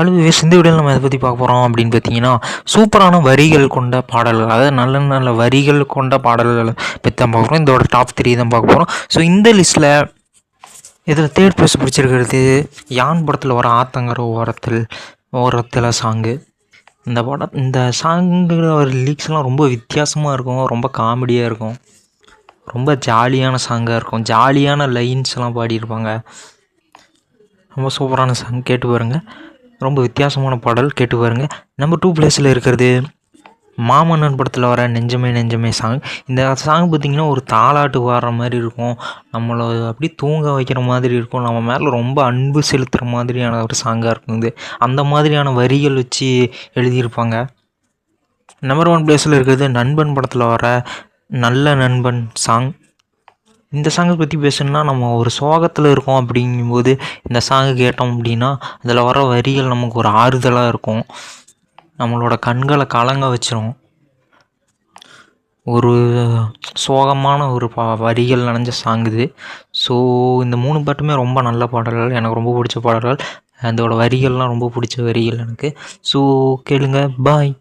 அடுத்து இந்த வீடியோவில் நம்ம எதை பற்றி பார்க்க போகிறோம் அப்படின்னு பார்த்தீங்கன்னா, சூப்பரான வரிகள் கொண்ட பாடல்கள், அதாவது நல்ல நல்ல வரிகள் கொண்ட பாடல்களை பற்றி தான் பார்க்க போகிறோம். இதோட டாப் 3 தான் பார்க்க போகிறோம். ஸோ இந்த லிஸ்ட்டில் இதில் தேர்ட் ப்ளேஸ் பிடிச்சிருக்கிறது யான் படத்தில் வர ஆத்தங்கர ஓரத்தில் சாங்கு. இந்த சாங்கில் ஒரு லிரிக்ஸ்லாம் ரொம்ப வித்தியாசமாக இருக்கும், ரொம்ப காமெடியாக இருக்கும், ரொம்ப ஜாலியான சாங்காக இருக்கும், ஜாலியான லைன்ஸ்லாம் பாடியிருப்பாங்க. ரொம்ப சூப்பரான சாங், கேட்டு பாருங்கள். ரொம்ப வித்தியாசமான பாடல், கேட்டு பாருங்கள். நம்பர் 2 பிளேஸில் இருக்கிறது மாமன்னன் படத்தில் வர நெஞ்சமே நெஞ்சமே சாங். இந்த சாங் பார்த்திங்கன்னா ஒரு தாலாட்டு பாடுற மாதிரி இருக்கும், நம்மளை அப்படி தூங்க வைக்கிற மாதிரி இருக்கும், நம்ம மேலே ரொம்ப அன்பு செலுத்துகிற மாதிரியான ஒரு சாங்காக இருக்கும். இது அந்த மாதிரியான வரிகள் வச்சு எழுதியிருப்பாங்க. நம்பர் 1 பிளேஸில் இருக்கிறது நண்பன் படத்தில் வர நல்ல நண்பன் சாங். இந்த சாங்கை பற்றி பேசணுன்னா, நம்ம ஒரு சோகத்தில் இருக்கோம் அப்படிங்கும்போது இந்த சாங்கு கேட்டோம் அப்படின்னா அதில் வர வரிகள் நமக்கு ஒரு ஆறுதலாக இருக்கும், நம்மளோட கண்களை கலங்க வச்சிரும். ஒரு சோகமான ஒரு வரிகள் நனைஞ்ச சாங் இது. ஸோ இந்த 3 பாட்டுமே ரொம்ப நல்ல பாடல்கள், எனக்கு ரொம்ப பிடிச்ச பாடல்கள். அதோட வரிகள்லாம் ரொம்ப பிடிச்ச வரிகள் எனக்கு. ஸோ கேளுங்க. பாய்.